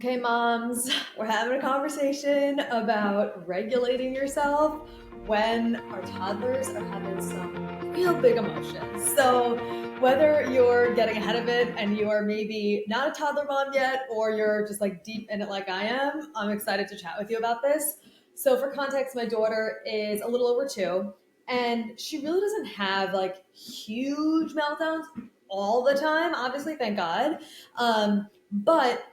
Okay, moms, we're having a conversation about regulating yourself when our toddlers are having some real big emotions. So, whether you're getting ahead of it and you're maybe not a toddler mom yet, or you're just like deep in it like I am, I'm excited to chat with you about this. So, for context, my daughter is a little over 2, and she really doesn't have like huge meltdowns all the time, obviously, thank God. But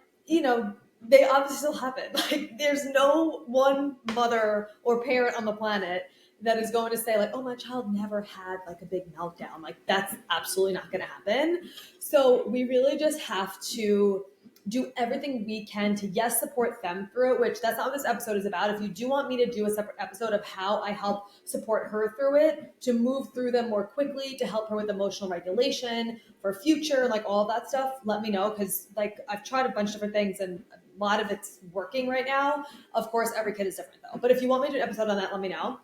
they obviously still happen. Like, there's no one mother or parent on the planet that is going to say, like, oh, my child never had like a big meltdown. Like, that's absolutely not going to happen. So we really just have to do everything we can to, yes, support them through it, which that's not what this episode is about. If you do want me to do a separate episode of how I help support her through it, to move through them more quickly, to help her with emotional regulation for future, like all that stuff, let me know. Because like I've tried a bunch of different things and a lot of it's working right now. Of course, every kid is different though. But if you want me to do an episode on that, let me know.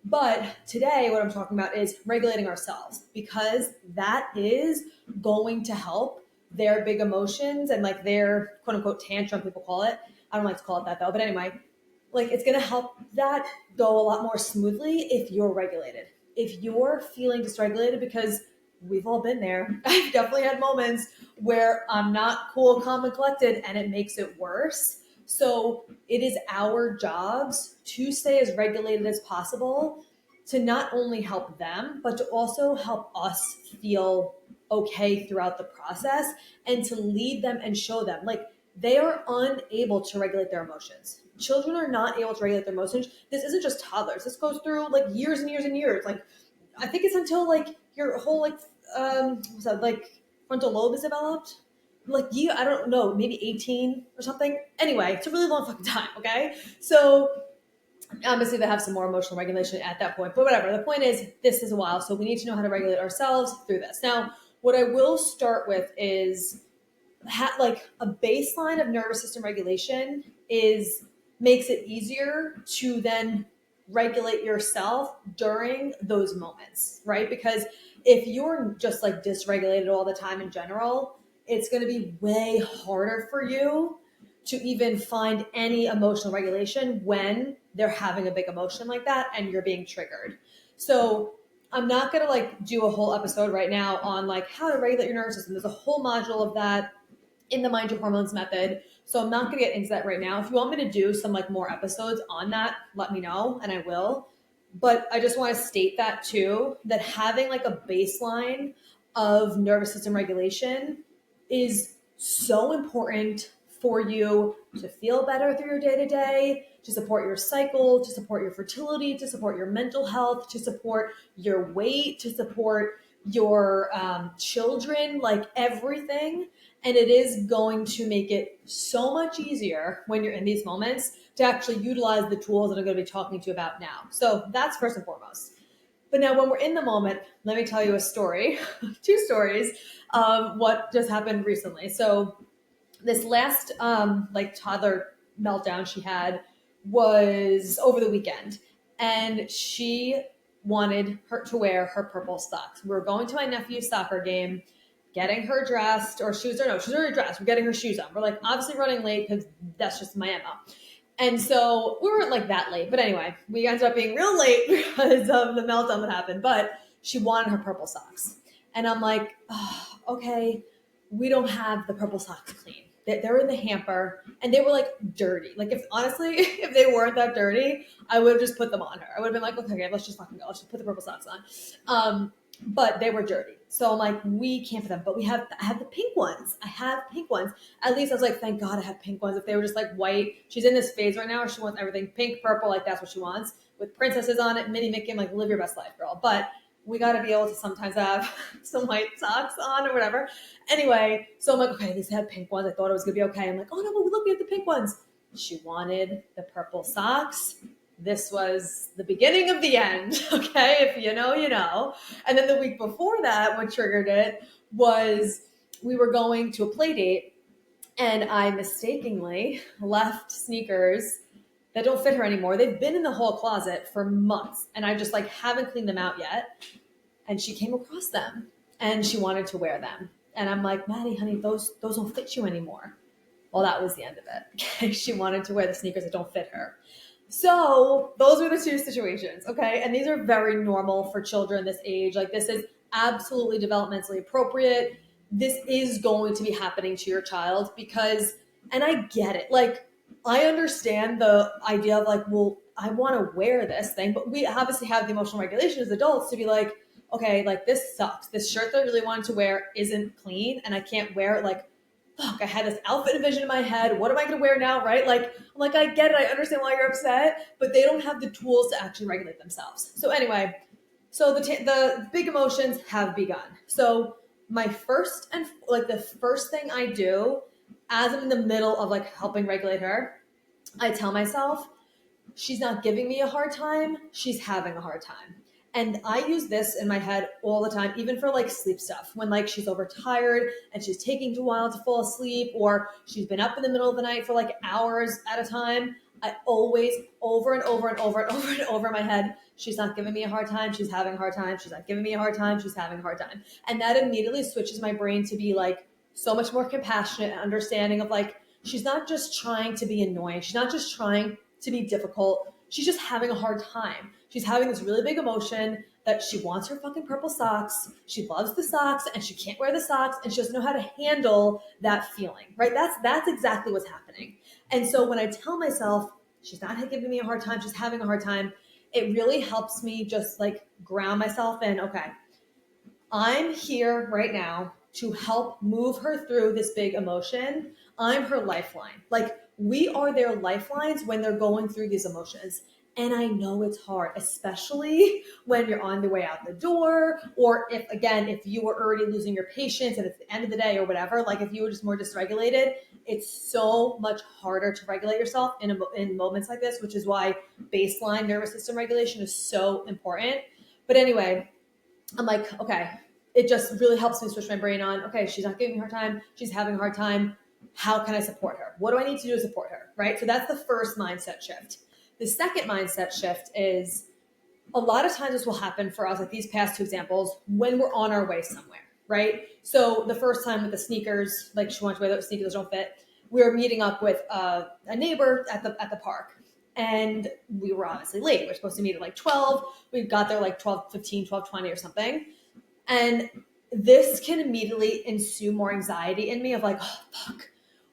But today, what I'm talking about is regulating ourselves, because that is going to help their big emotions and like their quote unquote tantrum, people call it. I don't like to call it that though. But anyway, like it's going to help that go a lot more smoothly if you're regulated. If you're feeling dysregulated, because we've all been there. I've definitely had moments where I'm not cool, calm, and collected, and it makes it worse. So it is our jobs to stay as regulated as possible, to not only help them, but to also help us feel okay throughout the process, and to lead them and show them like they are unable to regulate their emotions. Children are not able to regulate their emotions. This isn't just toddlers. This goes through like years and years and years. Like I think it's until like your whole what's that, like frontal lobe is developed. Like you, I don't know, maybe 18 or something. Anyway, it's a really long fucking time. Okay, so obviously they have some more emotional regulation at that point, but whatever. The point is, this is a while, so we need to know how to regulate ourselves through this. Now, what I will start with is like a baseline of nervous system regulation is makes it easier to then regulate yourself during those moments, right? Because if you're just like dysregulated all the time in general, it's going to be way harder for you to even find any emotional regulation when they're having a big emotion like that and you're being triggered. So I'm not going to like do a whole episode right now on like how to regulate your nervous system. There's a whole module of that in the Mind Your Hormones method. So I'm not going to get into that right now. If you want me to do some like more episodes on that, let me know and I will. But I just want to state that too, that having like a baseline of nervous system regulation is so important for you to feel better through your day to day, to support your cycle, to support your fertility, to support your mental health, to support your weight, to support your children, like everything. And it is going to make it so much easier when you're in these moments to actually utilize the tools that I'm going to be talking to you about now. So that's first and foremost. But now, when we're in the moment, let me tell you a story, two stories of what just happened recently. So this last like toddler meltdown she had was over the weekend, and she wanted her to wear her purple socks. We were going to my nephew's soccer game, getting her dressed, or shoes, or no, she's already dressed. We're getting her shoes on. We're like obviously running late because that's just my MO. And so we weren't like that late, but anyway, we ended up being real late because of the meltdown that happened. But she wanted her purple socks, and I'm like, oh, okay, we don't have the purple socks clean. They're in the hamper, and they were like dirty. Like if honestly, if they weren't that dirty, I would have just put them on her. I would have been like, okay, let's just fucking go. Let's just put the purple socks on. But they were dirty. So I'm like, we can't put them, but I have the pink ones. I have pink ones. At least I was like, thank God I have pink ones. If they were just like white, she's in this phase right now where she wants everything pink, purple, like that's what she wants, with princesses on it, Minnie, Mickey. I'm like, live your best life, girl. But we got to be able to sometimes have some white socks on or whatever. Anyway, so I'm like, okay, these had pink ones. I thought it was going to be okay. I'm like, oh no, but look, we have the pink ones. She wanted the purple socks. This was the beginning of the end, okay? If you know, you know. And then the week before that, what triggered it was we were going to a play date, and I mistakenly left sneakers that don't fit her anymore. They've been in the hall closet for months, and I just like haven't cleaned them out yet. And she came across them, and she wanted to wear them. And I'm like, Maddie, honey, those don't fit you anymore. Well, that was the end of it. Okay, she wanted to wear the sneakers that don't fit her. So those are the two situations, okay? And these are very normal for children this age. Like, this is absolutely developmentally appropriate. This is going to be happening to your child because, and I get it. Like, I understand the idea of like, well, I want to wear this thing, but we obviously have the emotional regulation as adults to be like, okay, like this sucks. This shirt that I really wanted to wear isn't clean and I can't wear it. Like, fuck, I had this outfit envisioned in my head. What am I going to wear now? Right? Like, I'm like, I get it. I understand why you're upset, but they don't have the tools to actually regulate themselves. So anyway, so the big emotions have begun. So my first and like the first thing I do as I'm in the middle of like helping regulate her, I tell myself, she's not giving me a hard time. She's having a hard time. And I use this in my head all the time, even for like sleep stuff. When like she's overtired and she's taking a while to fall asleep, or she's been up in the middle of the night for like hours at a time, I always over and over and over and over and over in my head, she's not giving me a hard time. She's having a hard time. She's not giving me a hard time. She's having a hard time. And that immediately switches my brain to be like so much more compassionate and understanding of like, she's not just trying to be annoying. She's not just trying to be difficult. She's just having a hard time. She's having this really big emotion that she wants her fucking purple socks. She loves the socks and she can't wear the socks and she doesn't know how to handle that feeling, right? That's exactly what's happening. And so when I tell myself she's not giving me a hard time, she's having a hard time, it really helps me just like ground myself in, okay, I'm here right now to help move her through this big emotion. I'm her lifeline. Like, we are their lifelines when they're going through these emotions. And I know it's hard, especially when you're on the way out the door, or if you were already losing your patience and it's the end of the day or whatever, like if you were just more dysregulated, it's so much harder to regulate yourself in moments like this, which is why baseline nervous system regulation is so important. But anyway, I'm like, okay, it just really helps me switch my brain on, okay, she's not giving me a hard time. She's having a hard time. How can I support her? What do I need to do to support her? Right? So that's the first mindset shift. The second mindset shift is a lot of times this will happen for us, like these past two examples, when we're on our way somewhere, right? So the first time with the sneakers, like she wanted to wear those sneakers that don't fit, we were meeting up with a neighbor at the park. And we were obviously late. We were supposed to meet at like 12. We got there like 12:15, 12:20 or something. And this can immediately ensue more anxiety in me of like, oh, fuck,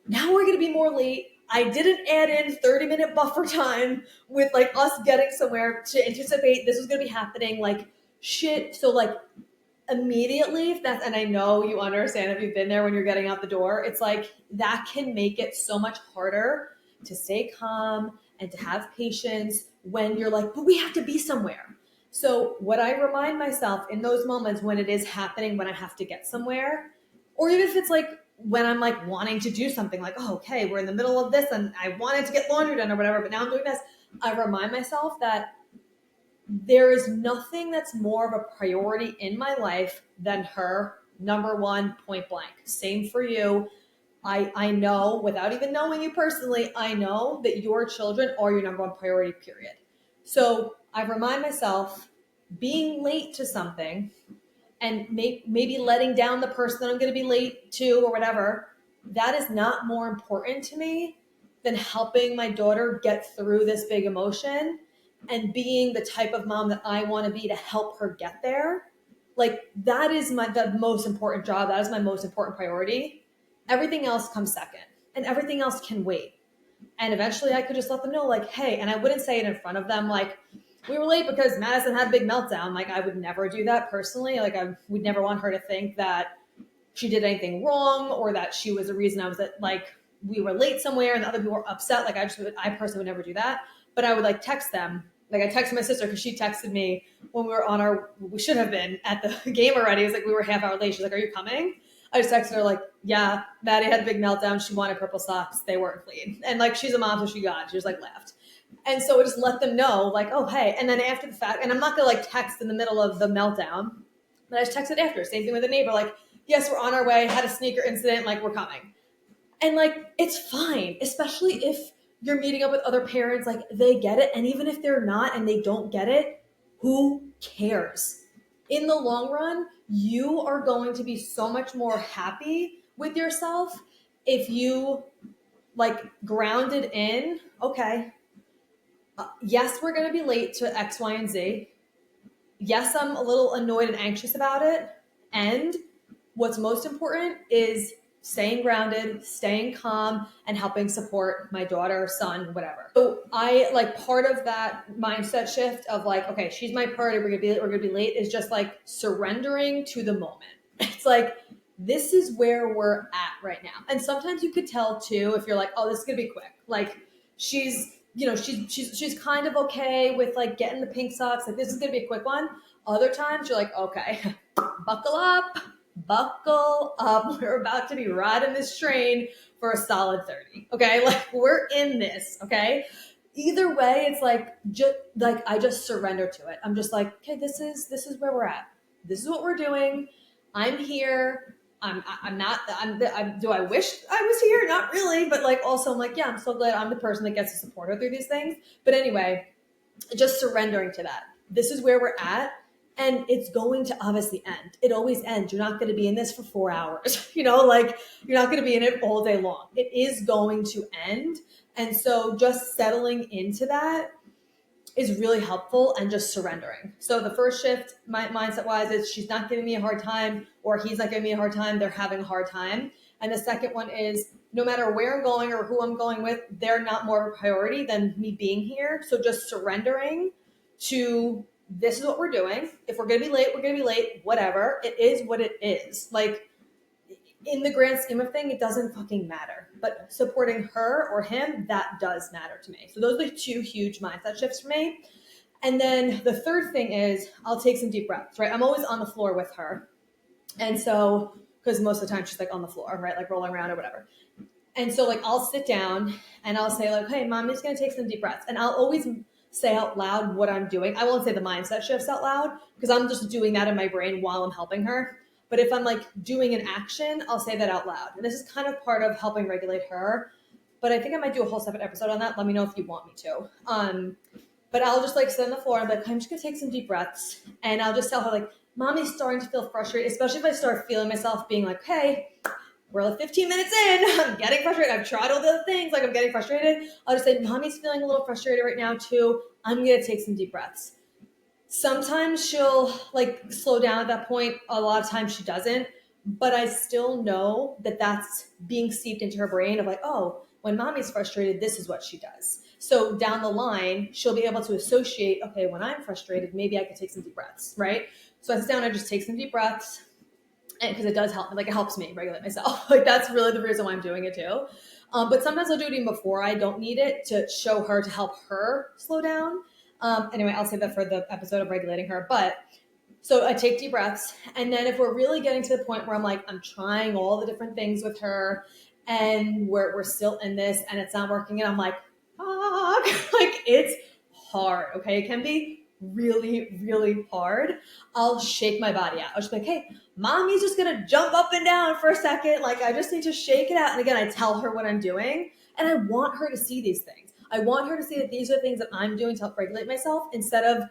now we're going to be more late. I didn't add in 30-minute buffer time with like us getting somewhere to anticipate this was going to be happening. Like, shit. So like immediately, if that's, and I know you understand if you've been there when you're getting out the door, it's like that can make it so much harder to stay calm and to have patience when you're like, but we have to be somewhere. So what I remind myself in those moments when it is happening, when I have to get somewhere, or even if it's like when I'm like wanting to do something like, oh, okay, we're in the middle of this and I wanted to get laundry done or whatever, but now I'm doing this. I remind myself that there is nothing that's more of a priority in my life than her, number one, point blank. Same for you. I know, without even knowing you personally, I know that your children are your number one priority, period. So I remind myself being late to something and maybe letting down the person that I'm going to be late to or whatever, that is not more important to me than helping my daughter get through this big emotion and being the type of mom that I want to be to help her get there. Like, that is the most important job. That is my most important priority. Everything else comes second and everything else can wait. And eventually I could just let them know, like, hey, and I wouldn't say it in front of them, like, we were late because Madison had a big meltdown. Like, I would never do that personally. Like, I would never want her to think that she did anything wrong or that she was the reason I was at, like, we were late somewhere and the other people were upset. Like, I personally would never do that. But I would like text them. Like, I texted my sister because she texted me when we were we should have been at the game already. It was like, we were half hour late. She's like, are you coming? I just texted her like, yeah, Maddie had a big meltdown. She wanted purple socks. They weren't clean. And like, she's a mom, so she just like laughed. And so I just let them know like, oh, hey. And then after the fact, and I'm not going to like text in the middle of the meltdown, but I just texted after. Same thing with a neighbor. Like, yes, we're on our way. Had a sneaker incident. Like, we're coming. And like, it's fine, especially if you're meeting up with other parents, like they get it. And even if they're not and they don't get it, who cares? In the long run, you are going to be so much more happy with yourself if you like grounded in, okay, yes, we're going to be late to X, Y, and Z. Yes, I'm a little annoyed and anxious about it. And what's most important is staying grounded, staying calm, and helping support my daughter, son, whatever. So I like part of that mindset shift of like, okay, she's my priority. We're gonna be late is just like surrendering to the moment. It's like, this is where we're at right now. And sometimes you could tell too, if you're like, oh, this is gonna be quick. Like she's kind of okay with like getting the pink socks. Like this is gonna be a quick one. Other times you're like, okay, buckle up. We're about to be riding this train for a solid 30. Okay. Like we're in this. Okay. Either way, it's like, I just surrender to it. I'm just like, okay, this is where we're at. This is what we're doing. I'm here. Do I wish I was here? Not really. But like, also I'm like, yeah, I'm so glad I'm the person that gets to support her through these things. But anyway, just surrendering to that. This is where we're at. And it's going to obviously end. It always ends. You're not going to be in this for 4 hours. Like you're not going to be in it all day long. It is going to end. And so just settling into that is really helpful and just surrendering. So the first shift, mindset wise, is she's not giving me a hard time or he's not giving me a hard time. They're having a hard time. And the second one is no matter where I'm going or who I'm going with, they're not more of a priority than me being here. So just surrendering to this is what we're doing. If we're going to be late, we're going to be late, whatever. It is what it is. Like in the grand scheme of things, it doesn't fucking matter. But supporting her or him, that does matter to me. So those are two huge mindset shifts for me. And then the third thing is I'll take some deep breaths, right? I'm always on the floor with her. And so, because most of the time she's like on the floor, right? Like rolling around or whatever. And so like I'll sit down and I'll say like, hey, mommy's going to take some deep breaths. And I'll always say out loud what I'm doing. I won't say the mindset shifts out loud because I'm just doing that in my brain while I'm helping her. But if I'm like doing an action, I'll say that out loud. And this is kind of part of helping regulate her. But I think I might do a whole separate episode on that. Let me know if you want me to. But I'll just like sit on the floor and be like, I'm just going to take some deep breaths. And I'll just tell her like, mommy's starting to feel frustrated, especially if I start feeling myself being like, hey, we're like 15 minutes in. I'm getting frustrated. I've tried all the other things. Like I'm getting frustrated. I'll just say, mommy's feeling a little frustrated right now too. I'm going to take some deep breaths. Sometimes she'll like slow down at that point. A lot of times she doesn't, but I still know that that's being seeped into her brain of like, oh, when mommy's frustrated, this is what she does. So down the line, she'll be able to associate, okay, when I'm frustrated, maybe I could take some deep breaths, right? So I sit down, I just take some deep breaths. And because it does help, like it helps me regulate myself. Like that's really the reason why I'm doing it too. But sometimes I'll do it even before I don't need it to show her, to help her slow down. Anyway, I'll save that for the episode of regulating her. But so I take deep breaths. And then if we're really getting to the point where I'm like, I'm trying all the different things with her and we're still in this and it's not working. And I'm like, fuck, like it's hard. Okay. It can be really, really hard. I'll shake my body out. I'll just be like, hey, mommy's just going to jump up and down for a second. Like I just need to shake it out. And again, I tell her what I'm doing and I want her to see these things. I want her to see that these are things that I'm doing to help regulate myself instead of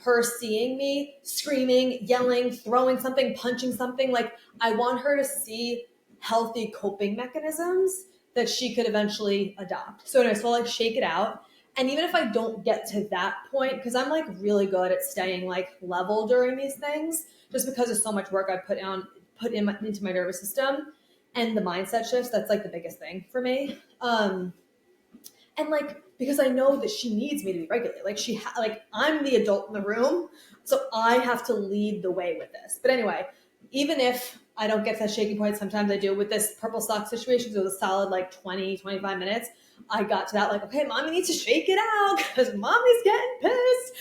her seeing me screaming, yelling, throwing something, punching something. Like I want her to see healthy coping mechanisms that she could eventually adopt. So anyway, so I'll like shake it out. And even if I don't get to that point, because I'm like really good at staying like level during these things, just because of so much work I put into my nervous system and the mindset shifts, that's like the biggest thing for me. And like, because I know that she needs me to be regulated. Like like I'm the adult in the room, so I have to lead the way with this. But anyway, even if I don't get to that shaking point, sometimes I do with this purple sock situation. So it was a solid like 20, 25 minutes. I got to that like, okay, mommy needs to shake it out because mommy's getting pissed.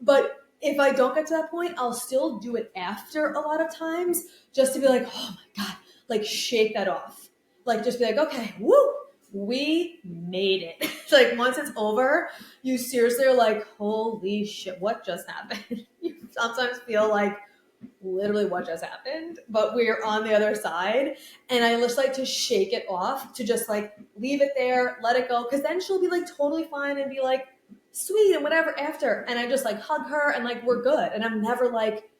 But if I don't get to that point, I'll still do it after a lot of times just to be like, oh my God, like shake that off. Like just be like, okay, woo, we made it. It's like once it's over, you seriously are like, holy shit, what just happened? You sometimes feel like literally what just happened, but we're on the other side. And I just like to shake it off, to just like leave it there, let it go. Cause then she'll be like totally fine and be like sweet and whatever after. And I just like hug her and like, we're good. And I'm never like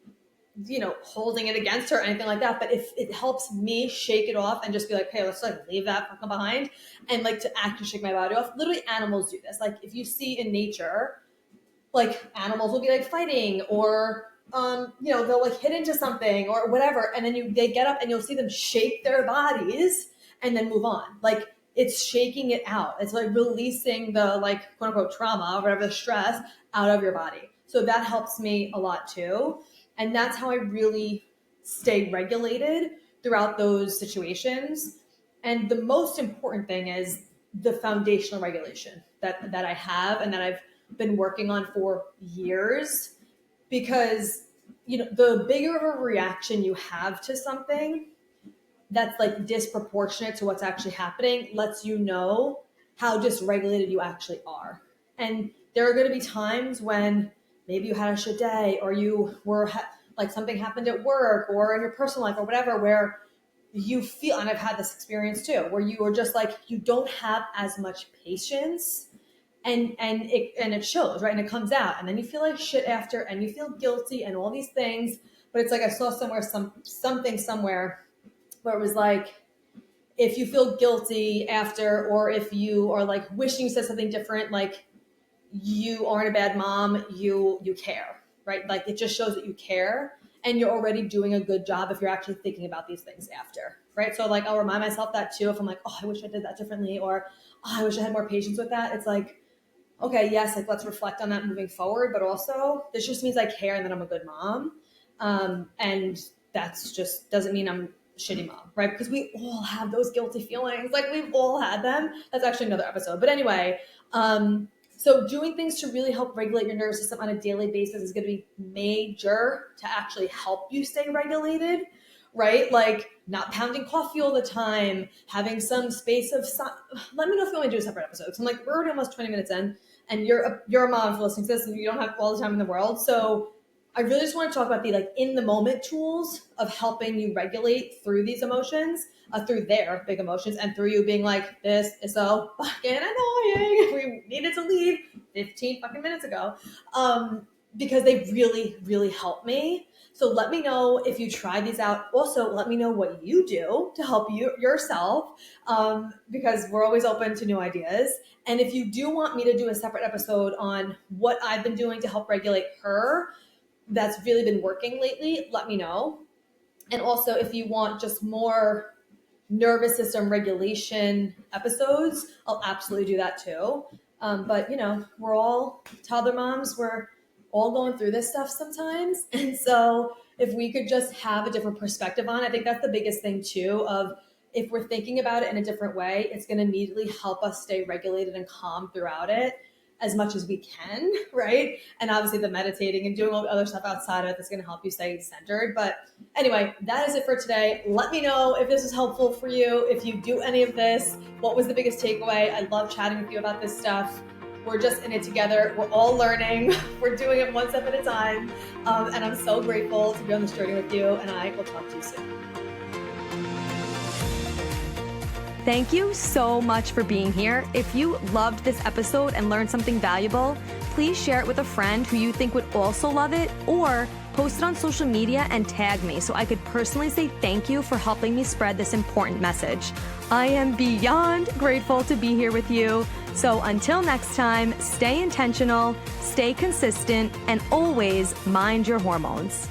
holding it against her or anything like that. But if it helps me shake it off and just be like, hey, let's like leave that fucking behind and like to actually shake my body off. Literally animals do this. Like if you see in nature, like animals will be like fighting or, they'll like hit into something or whatever. And then they get up and you'll see them shake their bodies and then move on. Like it's shaking it out. It's like releasing the like quote unquote trauma or whatever, the stress out of your body. So that helps me a lot too. And that's how I really stay regulated throughout those situations. And the most important thing is the foundational regulation that I have and that I've been working on for years, because the bigger of a reaction you have to something that's like disproportionate to what's actually happening lets you know how dysregulated you actually are. And there are going to be times when maybe you had a shit day or you were like something happened at work or in your personal life or whatever, where you feel, and I've had this experience too, where you are just like, you don't have as much patience and it shows, right? And it comes out and then you feel like shit after and you feel guilty and all these things. But it's like, I saw somewhere, something somewhere where it was like, if you feel guilty after, or if you are like wishing you said something different, like you aren't a bad mom, you care, right? Like it just shows that you care and you're already doing a good job if you're actually thinking about these things after, right? So like, I'll remind myself that too. If I'm like, oh, I wish I did that differently, or oh, I wish I had more patience with that. It's like, okay, yes, like let's reflect on that moving forward, but also this just means I care and that I'm a good mom. And that's just doesn't mean I'm a shitty mom, right? Because we all have those guilty feelings. Like we've all had them. That's actually another episode. But anyway, so doing things to really help regulate your nervous system on a daily basis is going to be major to actually help you stay regulated, right? Like not pounding coffee all the time, having some space of, let me know if you want me to do a separate episode. Because I'm like, we're already almost 20 minutes in and you're a mom for listening to this and you don't have all the time in the world. So I really just want to talk about the like in the moment tools of helping you regulate through these emotions, through their big emotions, and through you being like, this is so fucking annoying. We needed to leave 15 fucking minutes ago, because they really, really help me. So let me know if you try these out. Also, let me know what you do to help yourself, because we're always open to new ideas. And if you do want me to do a separate episode on what I've been doing to help regulate her, that's really been working lately, let me know. And also if you want just more nervous system regulation episodes, I'll absolutely do that too. But we're all toddler moms. We're all going through this stuff sometimes. And so if we could just have a different perspective on it, I think that's the biggest thing too, of if we're thinking about it in a different way, it's going to immediately help us stay regulated and calm throughout it as much as we can, right? And obviously the meditating and doing all the other stuff outside of it that's going to help you stay centered. But anyway, that is it for today. Let me know if this was helpful for you. If you do any of this, what was the biggest takeaway? I love chatting with you about this stuff. We're just in it together. We're all learning. We're doing it one step at a time. And I'm so grateful to be on this journey with you. And I will talk to you soon. Thank you so much for being here. If you loved this episode and learned something valuable, please share it with a friend who you think would also love it, or post it on social media and tag me so I could personally say thank you for helping me spread this important message. I am beyond grateful to be here with you. So until next time, stay intentional, stay consistent, and always mind your hormones.